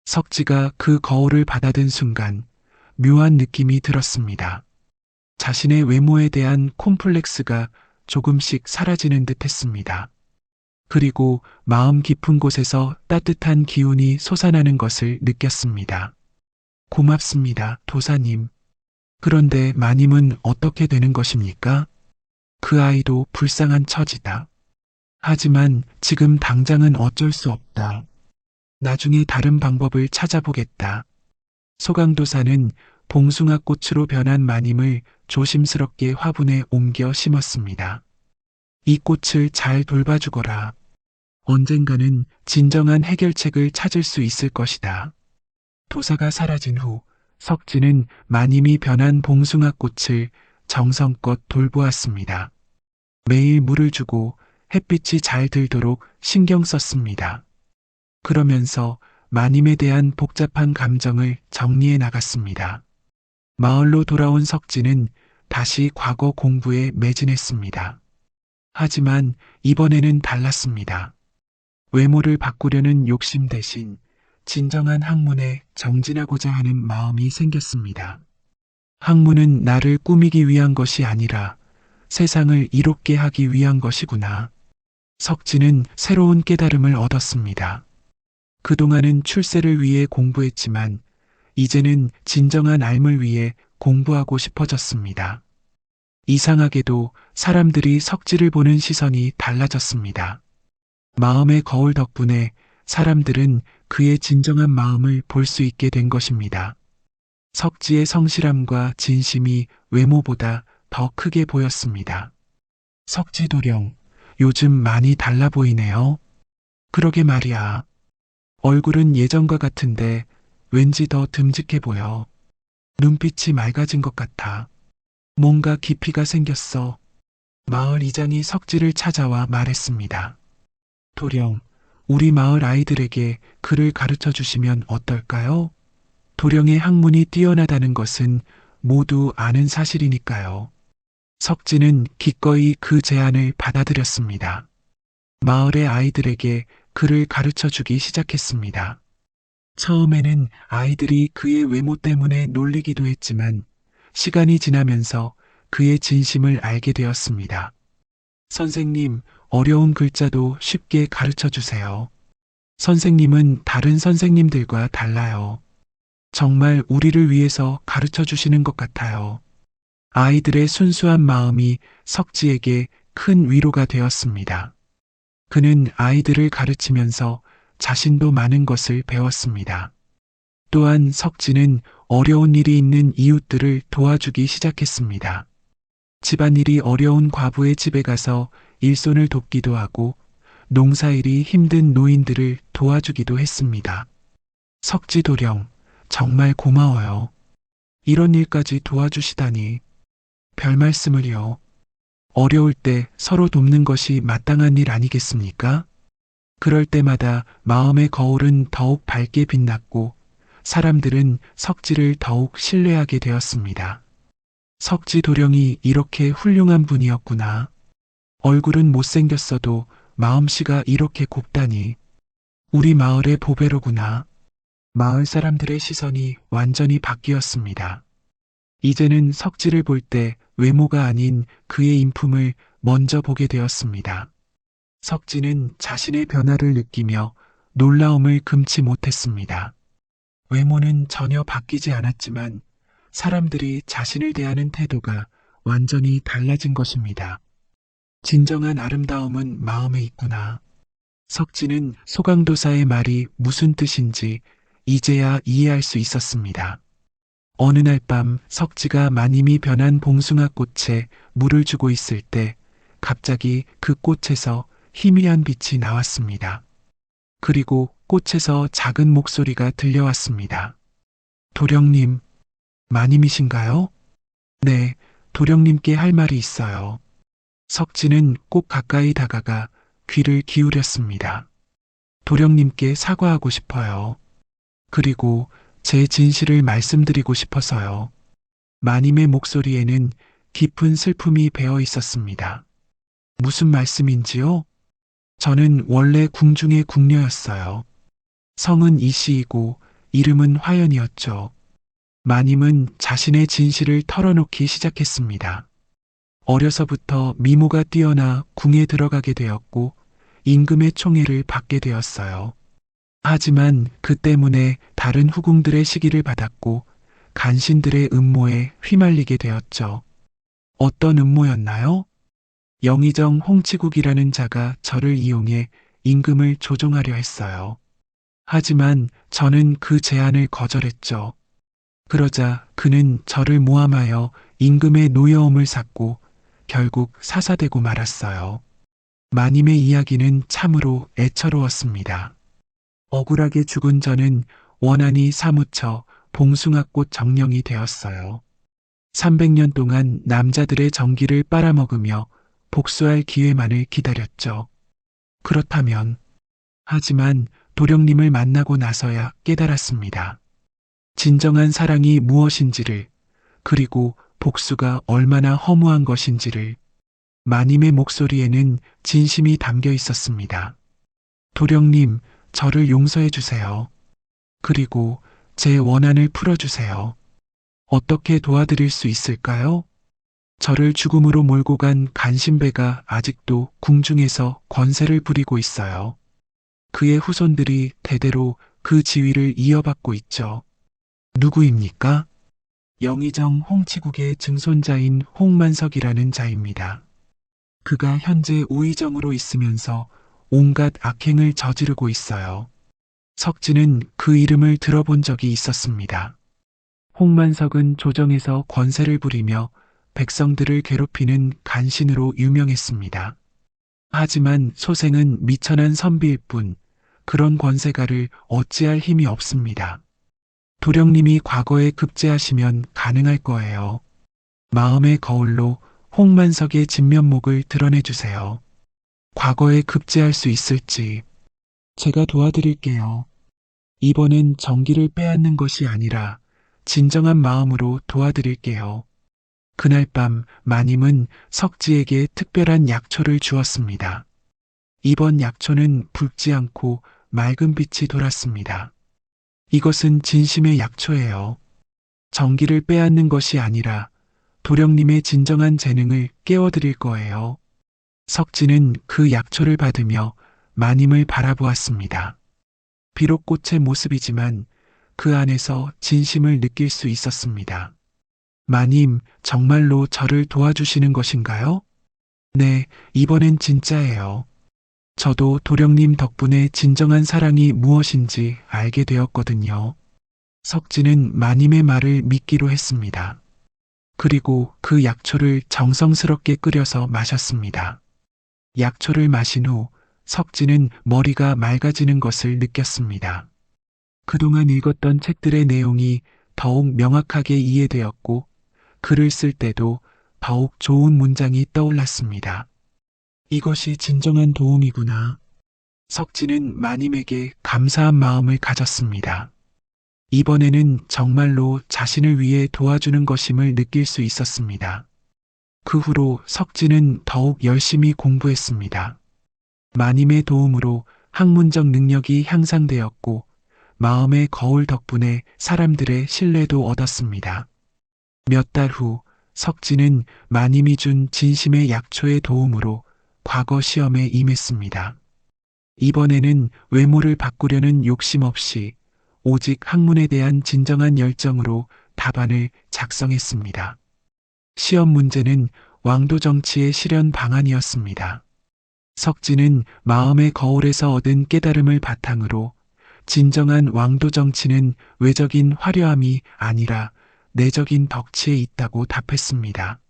A: 석지가 그 거울을 받아든 순간 묘한 느낌이 들었습니다. 자신의 외모에 대한 콤플렉스가 조금씩 사라지는 듯 했습니다. 그리고 마음 깊은 곳에서 따뜻한 기운이 솟아나는 것을 느꼈습니다. 고맙습니다, 도사님. 그런데 마님은 어떻게 되는 것입니까? 그 아이도 불쌍한 처지다. 하지만 지금 당장은 어쩔 수 없다. 나중에 다른 방법을 찾아보겠다. 소강도사는 봉숭아꽃으로 변한 마님을 조심스럽게 화분에 옮겨 심었습니다. 이 꽃을 잘 돌봐주거라. 언젠가는 진정한 해결책을 찾을 수 있을 것이다. 도사가 사라진 후 석지는 마님이 변한 봉숭아꽃을 정성껏 돌보았습니다. 매일 물을 주고 햇빛이 잘 들도록 신경 썼습니다. 그러면서 마님에 대한 복잡한 감정을 정리해 나갔습니다. 마을로 돌아온 석지는 다시 과거 공부에 매진했습니다. 하지만 이번에는 달랐습니다. 외모를 바꾸려는 욕심 대신 진정한 학문에 정진하고자 하는 마음이 생겼습니다. 학문은 나를 꾸미기 위한 것이 아니라 세상을 이롭게 하기 위한 것이구나. 석지는 새로운 깨달음을 얻었습니다. 그동안은 출세를 위해 공부했지만 이제는 진정한 삶을 위해 공부하고 싶어졌습니다. 이상하게도 사람들이 석지를 보는 시선이 달라졌습니다. 마음의 거울 덕분에 사람들은 그의 진정한 마음을 볼 수 있게 된 것입니다. 석지의 성실함과 진심이 외모보다 더 크게 보였습니다. 석지도령, 요즘 많이 달라 보이네요. 그러게 말이야. 얼굴은 예전과 같은데 왠지 더 듬직해 보여. 눈빛이 맑아진 것 같아. 뭔가 깊이가 생겼어. 마을 이장이 석지를 찾아와 말했습니다. 도령, 우리 마을 아이들에게 글을 가르쳐 주시면 어떨까요? 도령의 학문이 뛰어나다는 것은 모두 아는 사실이니까요. 석지는 기꺼이 그 제안을 받아들였습니다. 마을의 아이들에게 글을 가르쳐 주기 시작했습니다. 처음에는 아이들이 그의 외모 때문에 놀리기도 했지만 시간이 지나면서 그의 진심을 알게 되었습니다. 선생님, 어려운 글자도 쉽게 가르쳐 주세요. 선생님은 다른 선생님들과 달라요. 정말 우리를 위해서 가르쳐 주시는 것 같아요. 아이들의 순수한 마음이 석지에게 큰 위로가 되었습니다. 그는 아이들을 가르치면서 자신도 많은 것을 배웠습니다. 또한 석지는 어려운 일이 있는 이웃들을 도와주기 시작했습니다. 집안일이 어려운 과부의 집에 가서 일손을 돕기도 하고 농사일이 힘든 노인들을 도와주기도 했습니다. 석지도령, 정말 고마워요. 이런 일까지 도와주시다니. 별 말씀을요. 어려울 때 서로 돕는 것이 마땅한 일 아니겠습니까? 그럴 때마다 마음의 거울은 더욱 밝게 빛났고 사람들은 석지를 더욱 신뢰하게 되었습니다. 석지 도령이 이렇게 훌륭한 분이었구나. 얼굴은 못생겼어도 마음씨가 이렇게 곱다니. 우리 마을의 보배로구나. 마을 사람들의 시선이 완전히 바뀌었습니다. 이제는 석지를 볼 때 외모가 아닌 그의 인품을 먼저 보게 되었습니다. 석지는 자신의 변화를 느끼며 놀라움을 금치 못했습니다. 외모는 전혀 바뀌지 않았지만 사람들이 자신을 대하는 태도가 완전히 달라진 것입니다. 진정한 아름다움은 마음에 있구나. 석지는 소강도사의 말이 무슨 뜻인지 이제야 이해할 수 있었습니다. 어느 날 밤 석지가 마님이 변한 봉숭아 꽃에 물을 주고 있을 때 갑자기 그 꽃에서 희미한 빛이 나왔습니다. 그리고 꽃에서 작은 목소리가 들려왔습니다. 도령님, 마님이신가요? 네, 도령님께 할 말이 있어요. 석지는 꼭 가까이 다가가 귀를 기울였습니다. 도령님께 사과하고 싶어요. 그리고 제 진실을 말씀드리고 싶어서요. 마님의 목소리에는 깊은 슬픔이 배어 있었습니다. 무슨 말씀인지요? 저는 원래 궁중의 궁녀였어요. 성은 이씨이고 이름은 화연이었죠. 마님은 자신의 진실을 털어놓기 시작했습니다. 어려서부터 미모가 뛰어나 궁에 들어가게 되었고 임금의 총애를 받게 되었어요. 하지만 그 때문에 다른 후궁들의 시기를 받았고 간신들의 음모에 휘말리게 되었죠. 어떤 음모였나요? 영의정 홍치국이라는 자가 저를 이용해 임금을 조종하려 했어요. 하지만 저는 그 제안을 거절했죠. 그러자 그는 저를 모함하여 임금의 노여움을 샀고 결국 사사되고 말았어요. 마님의 이야기는 참으로 애처로웠습니다. 억울하게 죽은 저는 원한이 사무쳐 봉숭아꽃 정령이 되었어요. 300년 동안 남자들의 정기를 빨아먹으며 복수할 기회만을 기다렸죠. 그렇다면, 하지만 도령님을 만나고 나서야 깨달았습니다. 진정한 사랑이 무엇인지를, 그리고 복수가 얼마나 허무한 것인지를. 마님의 목소리에는 진심이 담겨 있었습니다. 도령님, 저를 용서해 주세요. 그리고 제 원한을 풀어주세요. 어떻게 도와드릴 수 있을까요? 저를 죽음으로 몰고 간 간신배가 아직도 궁중에서 권세를 부리고 있어요. 그의 후손들이 대대로 그 지위를 이어받고 있죠. 누구입니까? 영의정 홍치국의 증손자인 홍만석이라는 자입니다. 그가 현재 우의정으로 있으면서 온갖 악행을 저지르고 있어요. 석지는 그 이름을 들어본 적이 있었습니다. 홍만석은 조정에서 권세를 부리며 백성들을 괴롭히는 간신으로 유명했습니다. 하지만 소생은 미천한 선비일 뿐 그런 권세가를 어찌할 힘이 없습니다. 도령님이 과거에 급제하시면 가능할 거예요. 마음의 거울로 홍만석의 진면목을 드러내주세요. 과거에 급제할 수 있을지 제가 도와드릴게요. 이번엔 정기를 빼앗는 것이 아니라 진정한 마음으로 도와드릴게요. 그날 밤 마님은 석지에게 특별한 약초를 주었습니다. 이번 약초는 붉지 않고 맑은 빛이 돌았습니다. 이것은 진심의 약초예요. 정기를 빼앗는 것이 아니라 도령님의 진정한 재능을 깨워드릴 거예요. 석지는 그 약초를 받으며 마님을 바라보았습니다. 비록 꽃의 모습이지만 그 안에서 진심을 느낄 수 있었습니다. 마님, 정말로 저를 도와주시는 것인가요? 네, 이번엔 진짜예요. 저도 도령님 덕분에 진정한 사랑이 무엇인지 알게 되었거든요. 석지는 마님의 말을 믿기로 했습니다. 그리고 그 약초를 정성스럽게 끓여서 마셨습니다. 약초를 마신 후 석지는 머리가 맑아지는 것을 느꼈습니다. 그동안 읽었던 책들의 내용이 더욱 명확하게 이해되었고 글을 쓸 때도 더욱 좋은 문장이 떠올랐습니다. 이것이 진정한 도움이구나. 석진은 마님에게 감사한 마음을 가졌습니다. 이번에는 정말로 자신을 위해 도와주는 것임을 느낄 수 있었습니다. 그 후로 석진은 더욱 열심히 공부했습니다. 마님의 도움으로 학문적 능력이 향상되었고 마음의 거울 덕분에 사람들의 신뢰도 얻었습니다. 몇 달 후 석진은 마님이 준 진심의 약초의 도움으로 과거 시험에 임했습니다. 이번에는 외모를 바꾸려는 욕심 없이 오직 학문에 대한 진정한 열정으로 답안을 작성했습니다. 시험 문제는 왕도 정치의 실현 방안이었습니다. 석진은 마음의 거울에서 얻은 깨달음을 바탕으로 진정한 왕도 정치는 외적인 화려함이 아니라 내적인 덕치에 있다고 답했습니다.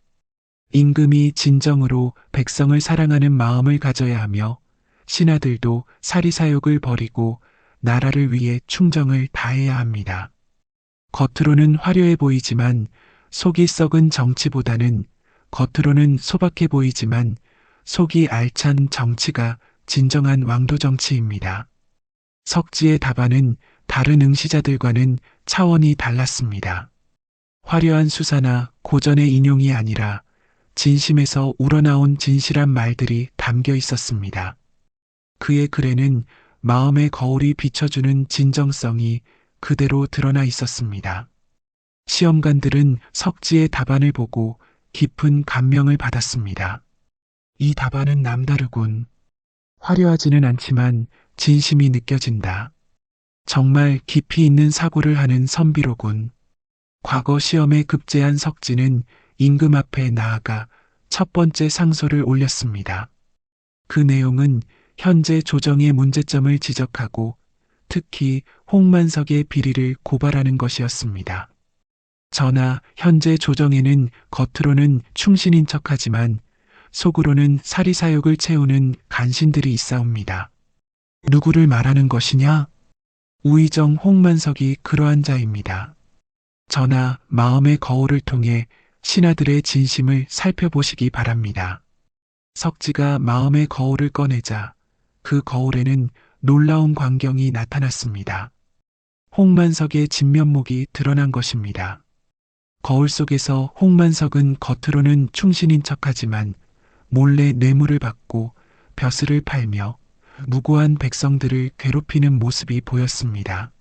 A: 임금이 진정으로 백성을 사랑하는 마음을 가져야 하며 신하들도 사리사욕을 버리고 나라를 위해 충정을 다해야 합니다. 겉으로는 화려해 보이지만 속이 썩은 정치보다는 겉으로는 소박해 보이지만 속이 알찬 정치가 진정한 왕도 정치입니다. 석지의 답안은 다른 응시자들과는 차원이 달랐습니다. 화려한 수사나 고전의 인용이 아니라 진심에서 우러나온 진실한 말들이 담겨 있었습니다. 그의 글에는 마음의 거울이 비춰주는 진정성이 그대로 드러나 있었습니다. 시험관들은 석지의 답안을 보고 깊은 감명을 받았습니다. 이 답안은 남다르군. 화려하지는 않지만 진심이 느껴진다. 정말 깊이 있는 사고를 하는 선비로군. 과거 시험에 급제한 석진은 임금 앞에 나아가 첫 번째 상소를 올렸습니다. 그 내용은 현재 조정의 문제점을 지적하고 특히 홍만석의 비리를 고발하는 것이었습니다. 전하, 현재 조정에는 겉으로는 충신인 척하지만 속으로는 사리사욕을 채우는 간신들이 있사옵니다. 누구를 말하는 것이냐? 우의정 홍만석이 그러한 자입니다. 전하, 마음의 거울을 통해 신하들의 진심을 살펴보시기 바랍니다. 석지가 마음의 거울을 꺼내자 그 거울에는 놀라운 광경이 나타났습니다. 홍만석의 진면목이 드러난 것입니다. 거울 속에서 홍만석은 겉으로는 충신인 척하지만 몰래 뇌물을 받고 벼슬을 팔며 무고한 백성들을 괴롭히는 모습이 보였습니다.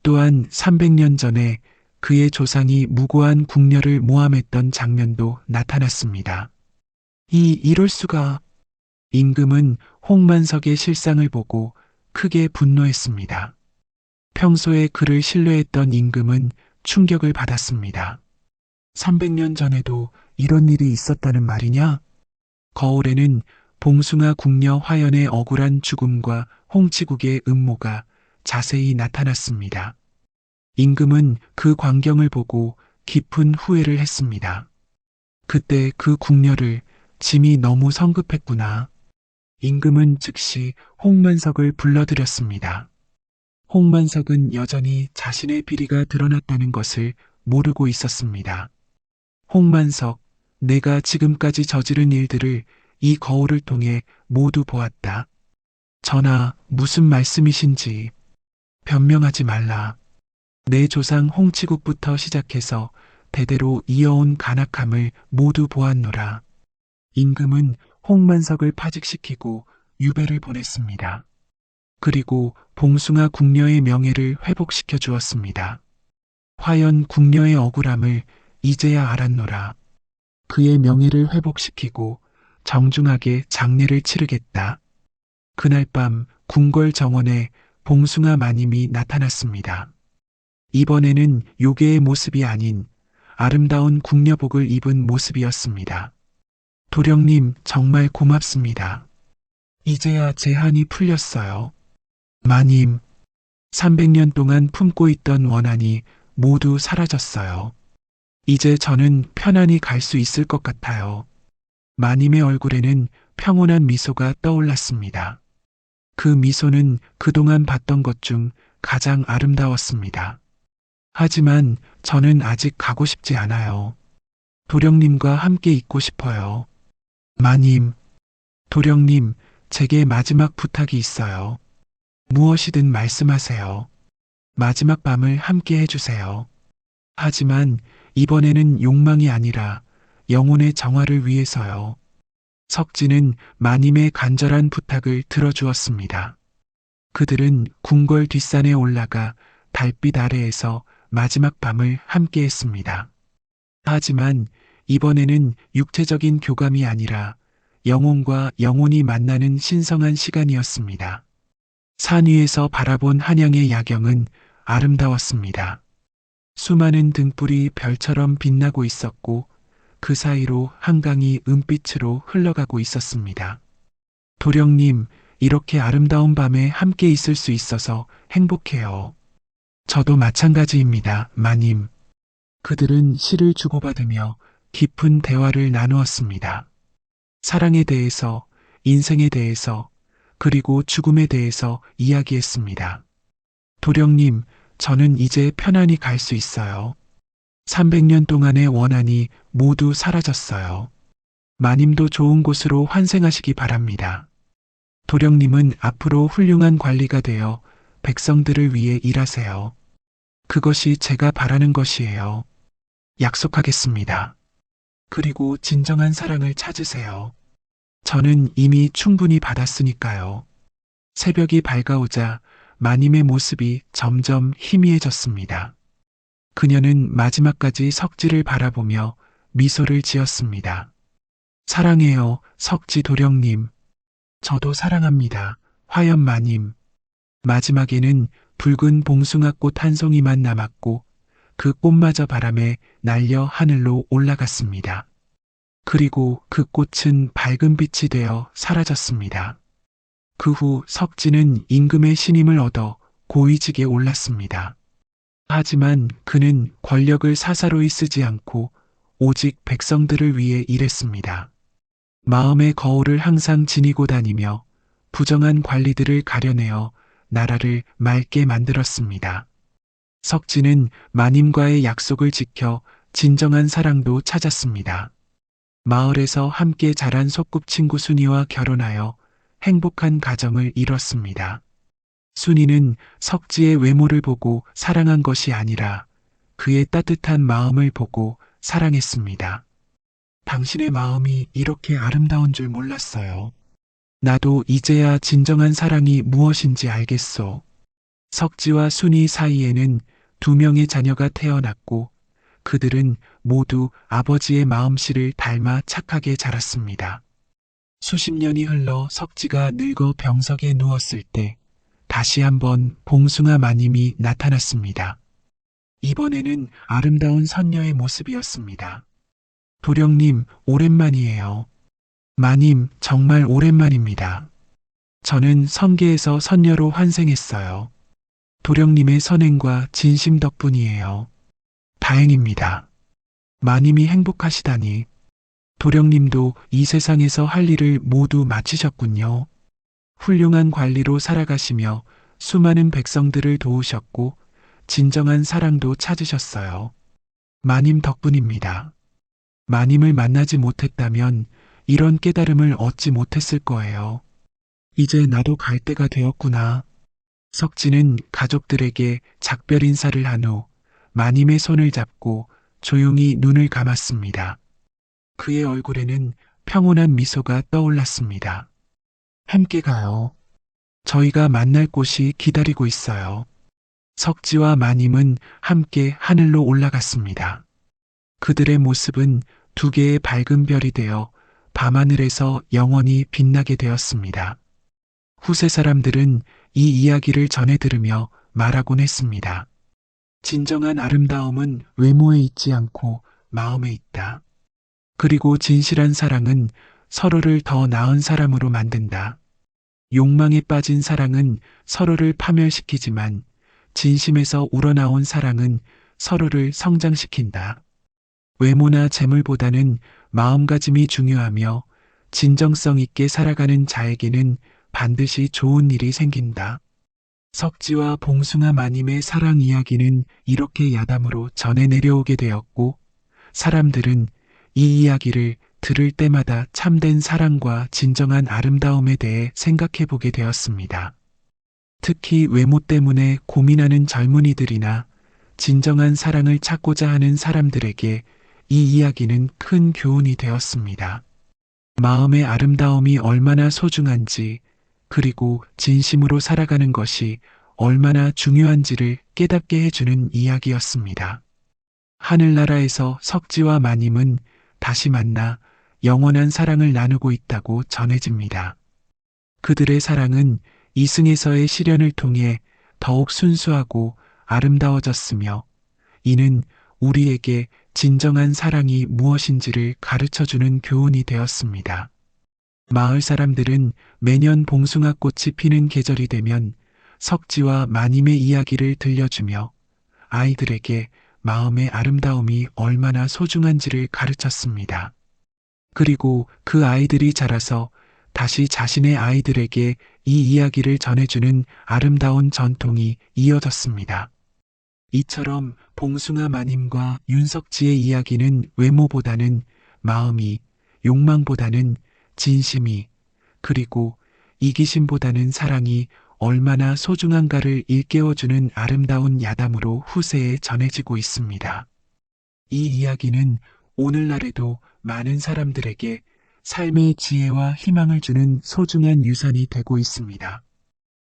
A: 또한 300년 전에 그의 조상이 무고한 궁녀를 모함했던 장면도 나타났습니다. 이럴 수가. 임금은 홍만석의 실상을 보고 크게 분노했습니다. 평소에 그를 신뢰했던 임금은 충격을 받았습니다. 300년 전에도 이런 일이 있었다는 말이냐? 거울에는 봉숭아 궁녀 화연의 억울한 죽음과 홍치국의 음모가 자세히 나타났습니다. 임금은 그 광경을 보고 깊은 후회를 했습니다. 그때 그 궁녀를 짐이 너무 성급했구나. 임금은 즉시 홍만석을 불러들였습니다. 홍만석은 여전히 자신의 비리가 드러났다는 것을 모르고 있었습니다. 홍만석, 내가 지금까지 저지른 일들을 이 거울을 통해 모두 보았다. 전하, 무슨 말씀이신지 변명하지 말라. 내 조상 홍치국부터 시작해서 대대로 이어온 간악함을 모두 보았노라. 임금은 홍만석을 파직시키고 유배를 보냈습니다. 그리고 봉숭아 궁녀의 명예를 회복시켜 주었습니다. 화연 궁녀의 억울함을 이제야 알았노라. 그의 명예를 회복시키고 정중하게 장례를 치르겠다. 그날 밤 궁궐 정원에 봉숭아 마님이 나타났습니다. 이번에는 요괴의 모습이 아닌 아름다운 궁녀복을 입은 모습이었습니다. 도령님, 정말 고맙습니다. 이제야 제 한이 풀렸어요. 마님, 300년 동안 품고 있던 원한이 모두 사라졌어요. 이제 저는 편안히 갈 수 있을 것 같아요. 마님의 얼굴에는 평온한 미소가 떠올랐습니다. 그 미소는 그동안 봤던 것 중 가장 아름다웠습니다. 하지만 저는 아직 가고 싶지 않아요. 도령님과 함께 있고 싶어요. 마님, 도령님, 제게 마지막 부탁이 있어요. 무엇이든 말씀하세요. 마지막 밤을 함께 해주세요. 하지만 이번에는 욕망이 아니라 영혼의 정화를 위해서요. 석진은 마님의 간절한 부탁을 들어주었습니다. 그들은 궁궐 뒷산에 올라가 달빛 아래에서 마지막 밤을 함께 했습니다. 하지만 이번에는 육체적인 교감이 아니라 영혼과 영혼이 만나는 신성한 시간이었습니다. 산 위에서 바라본 한양의 야경은 아름다웠습니다. 수많은 등불이 별처럼 빛나고 있었고 그 사이로 한강이 은빛으로 흘러가고 있었습니다. 도령님, 이렇게 아름다운 밤에 함께 있을 수 있어서 행복해요. 저도 마찬가지입니다, 마님. 그들은 시를 주고받으며 깊은 대화를 나누었습니다. 사랑에 대해서, 인생에 대해서, 그리고 죽음에 대해서 이야기했습니다. 도령님, 저는 이제 편안히 갈 수 있어요. 300년 동안의 원한이 모두 사라졌어요. 마님도 좋은 곳으로 환생하시기 바랍니다. 도령님은 앞으로 훌륭한 관리가 되어 백성들을 위해 일하세요. 그것이 제가 바라는 것이에요. 약속하겠습니다. 그리고 진정한 사랑을 찾으세요. 저는 이미 충분히 받았으니까요. 새벽이 밝아오자 마님의 모습이 점점 희미해졌습니다. 그녀는 마지막까지 석지를 바라보며 미소를 지었습니다. 사랑해요, 석지 도령님. 저도 사랑합니다, 화연 마님. 마지막에는 붉은 봉숭아꽃 한 송이만 남았고 그 꽃마저 바람에 날려 하늘로 올라갔습니다. 그리고 그 꽃은 밝은 빛이 되어 사라졌습니다. 그 후 석지는 임금의 신임을 얻어 고위직에 올랐습니다. 하지만 그는 권력을 사사로이 쓰지 않고 오직 백성들을 위해 일했습니다. 마음의 거울을 항상 지니고 다니며 부정한 관리들을 가려내어 나라를 맑게 만들었습니다. 석지는 마님과의 약속을 지켜 진정한 사랑도 찾았습니다. 마을에서 함께 자란 소꿉친구 순이와 결혼하여 행복한 가정을 이뤘습니다. 순이는 석지의 외모를 보고 사랑한 것이 아니라 그의 따뜻한 마음을 보고 사랑했습니다. 당신의 마음이 이렇게 아름다운 줄 몰랐어요. 나도 이제야 진정한 사랑이 무엇인지 알겠소. 석지와 순이 사이에는 2명의 자녀가 태어났고 그들은 모두 아버지의 마음씨를 닮아 착하게 자랐습니다. 수십 년이 흘러 석지가 늙어 병석에 누웠을 때 다시 한번 봉숭아 마님이 나타났습니다. 이번에는 아름다운 선녀의 모습이었습니다. 도령님, 오랜만이에요. 마님, 정말 오랜만입니다. 저는 성계에서 선녀로 환생했어요. 도령님의 선행과 진심 덕분이에요. 다행입니다. 마님이 행복하시다니. 도령님도 이 세상에서 할 일을 모두 마치셨군요. 훌륭한 관리로 살아가시며 수많은 백성들을 도우셨고 진정한 사랑도 찾으셨어요. 마님 덕분입니다. 마님을 만나지 못했다면 이런 깨달음을 얻지 못했을 거예요. 이제 나도 갈 때가 되었구나. 석지는 가족들에게 작별 인사를 한 후 마님의 손을 잡고 조용히 눈을 감았습니다. 그의 얼굴에는 평온한 미소가 떠올랐습니다. 함께 가요. 저희가 만날 곳이 기다리고 있어요. 석지와 마님은 함께 하늘로 올라갔습니다. 그들의 모습은 2개의 밝은 별이 되어 밤하늘에서 영원히 빛나게 되었습니다. 후세 사람들은 이 이야기를 전해 들으며 말하곤 했습니다. 진정한 아름다움은 외모에 있지 않고 마음에 있다. 그리고 진실한 사랑은 서로를 더 나은 사람으로 만든다. 욕망에 빠진 사랑은 서로를 파멸시키지만 진심에서 우러나온 사랑은 서로를 성장시킨다. 외모나 재물보다는 마음가짐이 중요하며 진정성 있게 살아가는 자에게는 반드시 좋은 일이 생긴다. 석지와 봉숭아 마님의 사랑 이야기는 이렇게 야담으로 전해 내려오게 되었고, 사람들은 이 이야기를 들을 때마다 참된 사랑과 진정한 아름다움에 대해 생각해 보게 되었습니다. 특히 외모 때문에 고민하는 젊은이들이나 진정한 사랑을 찾고자 하는 사람들에게 이 이야기는 큰 교훈이 되었습니다. 마음의 아름다움이 얼마나 소중한지, 그리고 진심으로 살아가는 것이 얼마나 중요한지를 깨닫게 해주는 이야기였습니다. 하늘나라에서 석지와 마님은 다시 만나 영원한 사랑을 나누고 있다고 전해집니다. 그들의 사랑은 이승에서의 시련을 통해 더욱 순수하고 아름다워졌으며, 이는 우리에게 진정한 사랑이 무엇인지를 가르쳐주는 교훈이 되었습니다. 마을 사람들은 매년 봉숭아 꽃이 피는 계절이 되면 석지와 마님의 이야기를 들려주며 아이들에게 마음의 아름다움이 얼마나 소중한지를 가르쳤습니다. 그리고 그 아이들이 자라서 다시 자신의 아이들에게 이 이야기를 전해주는 아름다운 전통이 이어졌습니다. 이처럼 봉숭아 마님과 윤석지의 이야기는 외모보다는 마음이, 욕망보다는 진심이, 그리고 이기심보다는 사랑이 얼마나 소중한가를 일깨워주는 아름다운 야담으로 후세에 전해지고 있습니다. 이 이야기는 오늘날에도 많은 사람들에게 삶의 지혜와 희망을 주는 소중한 유산이 되고 있습니다.